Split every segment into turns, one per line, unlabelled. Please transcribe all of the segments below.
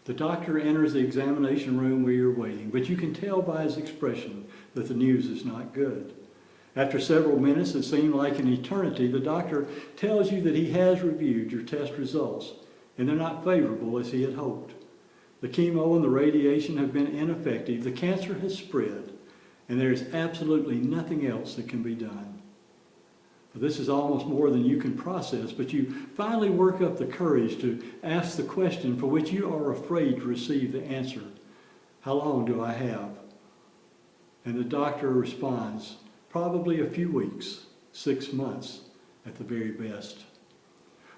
The doctor enters the examination room where you're waiting, but you can tell by his expression that the news is not good. After several minutes that seem like an eternity, the doctor tells you that he has reviewed your test results, and they're not favorable as he had hoped. The chemo and the radiation have been ineffective, the cancer has spread, and there is absolutely nothing else that can be done. This is almost more than you can process, but you finally work up the courage to ask the question for which you are afraid to receive the answer. How long do I have? And the doctor responds, probably a few weeks, 6 months at the very best.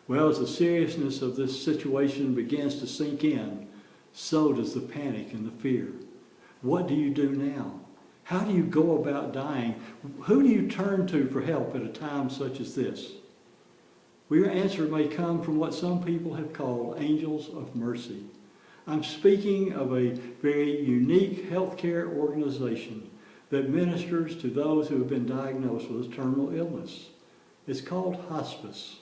Well, as the seriousness of this situation begins to sink in, so does the panic and the fear. What do you do now? How do you go about dying? Who do you turn to for help at a time such as this? Well, your answer may come from what some people have called angels of mercy. I'm speaking of a very unique healthcare organization that ministers to those who have been diagnosed with a terminal illness. It's called hospice.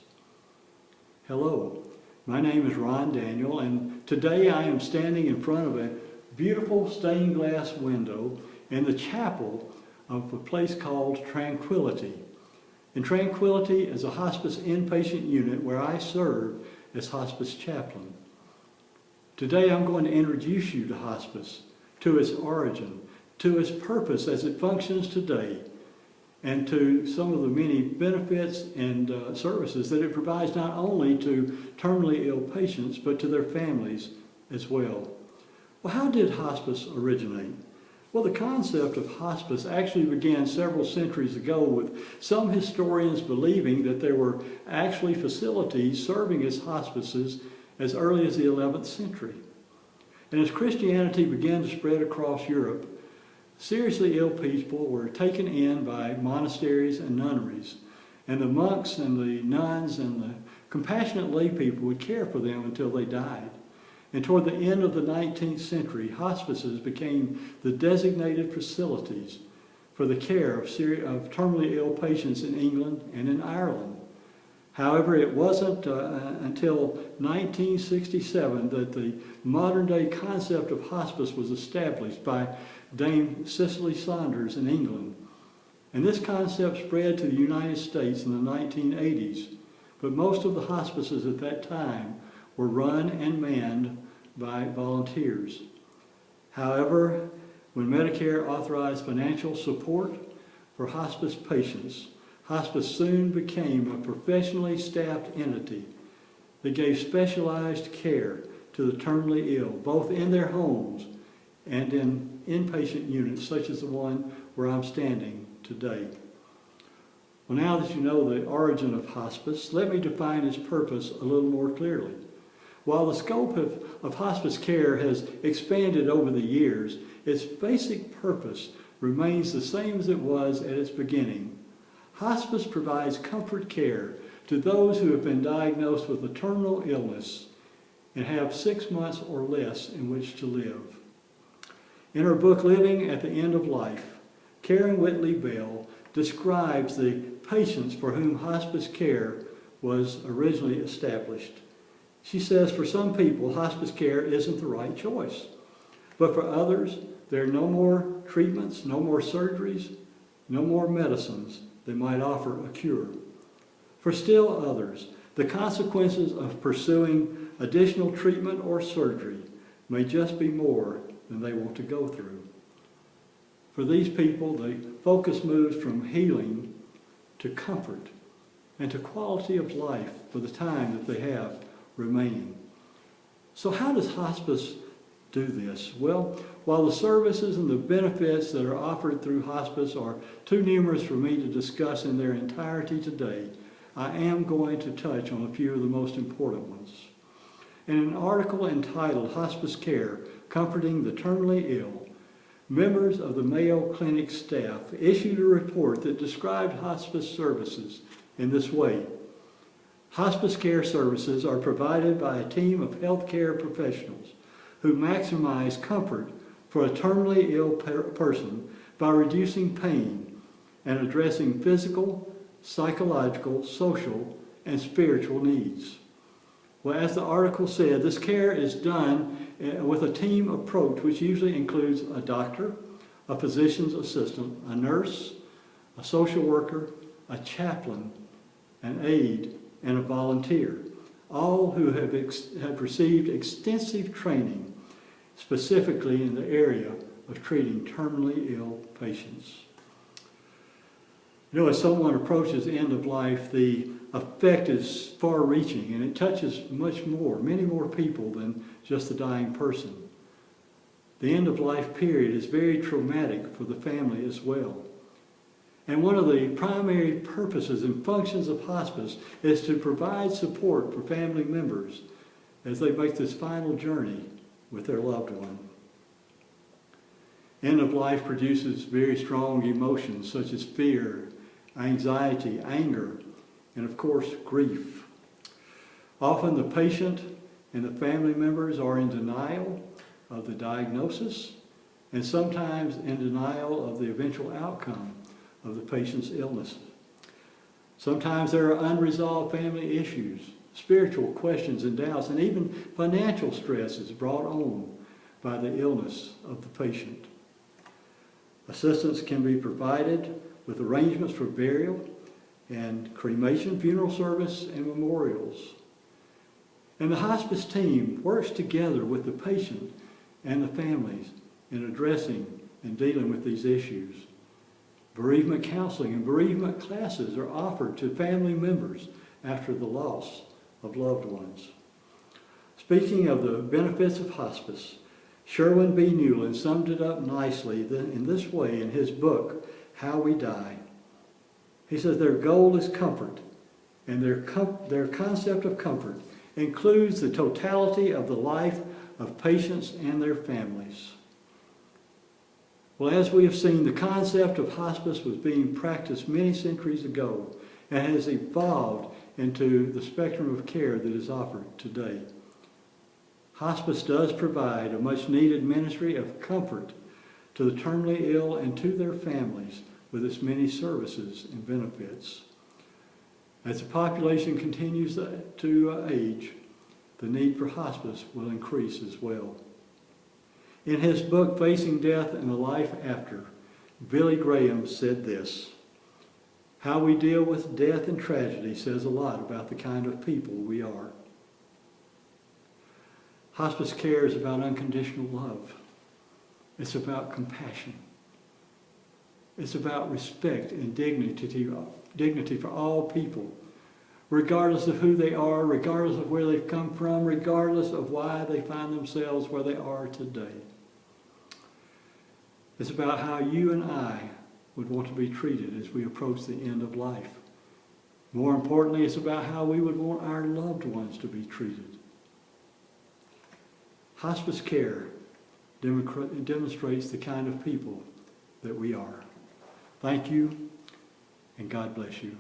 Hello, my name is Ron Daniel, and today I am standing in front of a beautiful stained glass window in the chapel of a place called Tranquility. And Tranquility is a hospice inpatient unit where I serve as hospice chaplain. Today I'm going to introduce you to hospice, to its origin, to its purpose as it functions today, and to some of the many benefits and services that it provides not only to terminally ill patients, but to their families as well. Well, how did hospice originate? Well, the concept of hospice actually began several centuries ago, with some historians believing that there were actually facilities serving as hospices as early as the 11th century. And as Christianity began to spread across Europe, seriously ill people were taken in by monasteries and nunneries, and the monks and the nuns and the compassionate lay people would care for them until they died. And toward the end of the 19th century, hospices became the designated facilities for the care of terminally ill patients in England and in Ireland. However, it wasn't until 1967 that the modern-day concept of hospice was established by Dame Cicely Saunders in England. And this concept spread to the United States in the 1980s. But most of the hospices at that time were run and manned by volunteers. However, when Medicare authorized financial support for hospice patients, hospice soon became a professionally staffed entity that gave specialized care to the terminally ill, both in their homes and in inpatient units such as the one where I'm standing today. Well, now that you know the origin of hospice, let me define its purpose a little more clearly. While the scope of hospice care has expanded over the years, its basic purpose remains the same as it was at its beginning. Hospice provides comfort care to those who have been diagnosed with a terminal illness and have 6 months or less in which to live. In her book, Living at the End of Life, Karen Whitley Bell describes the patients for whom hospice care was originally established. She says, for some people, hospice care isn't the right choice. But for others, there are no more treatments, no more surgeries, no more medicines that might offer a cure. For still others, the consequences of pursuing additional treatment or surgery may just be more than they want to go through. For these people, the focus moves from healing to comfort and to quality of life for the time that they have remaining. So how does hospice do this? Well, while the services and the benefits that are offered through hospice are too numerous for me to discuss in their entirety today, I am going to touch on a few of the most important ones. In an article entitled Hospice Care, Comforting the Terminally Ill, members of the Mayo Clinic staff issued a report that described hospice services in this way. Hospice care services are provided by a team of healthcare professionals who maximize comfort for a terminally ill person by reducing pain and addressing physical, psychological, social, and spiritual needs. Well, as the article said, this care is done with a team approach, which usually includes a doctor, a physician's assistant, a nurse, a social worker, a chaplain, an aide, and a volunteer, all who have received extensive training specifically in the area of treating terminally ill patients. You know, as someone approaches the end of life, the effect is far-reaching, and it touches many more people than just the dying person. The end-of-life period is very traumatic for the family as well. And one of the primary purposes and functions of hospice is to provide support for family members as they make this final journey with their loved one. End of life produces very strong emotions such as fear, anxiety, anger, and of course, grief. Often the patient and the family members are in denial of the diagnosis and sometimes in denial of the eventual outcome of the patient's illness. Sometimes there are unresolved family issues, spiritual questions and doubts, and even financial stress is brought on by the illness of the patient. Assistance can be provided with arrangements for burial and cremation, funeral service, and memorials. And the hospice team works together with the patient and the families in addressing and dealing with these issues. Bereavement counseling and bereavement classes are offered to family members after the loss of loved ones. Speaking of the benefits of hospice, Sherwin B. Newland summed it up nicely in this way in his book, How We Die. He says their goal is comfort, and their concept of comfort includes the totality of the life of patients and their families. Well, as we have seen, the concept of hospice was being practiced many centuries ago and has evolved into the spectrum of care that is offered today. Hospice does provide a much-needed ministry of comfort to the terminally ill and to their families with its many services and benefits. As the population continues to age, the need for hospice will increase as well. In his book, Facing Death and the Life After, Billy Graham said this: "How we deal with death and tragedy says a lot about the kind of people we are." Hospice care is about unconditional love. It's about compassion. It's about respect and dignity for all people, regardless of who they are, regardless of where they've come from, regardless of why they find themselves where they are today. It's about how you and I would want to be treated as we approach the end of life. More importantly, it's about how we would want our loved ones to be treated. Hospice care demonstrates the kind of people that we are. Thank you, and God bless you.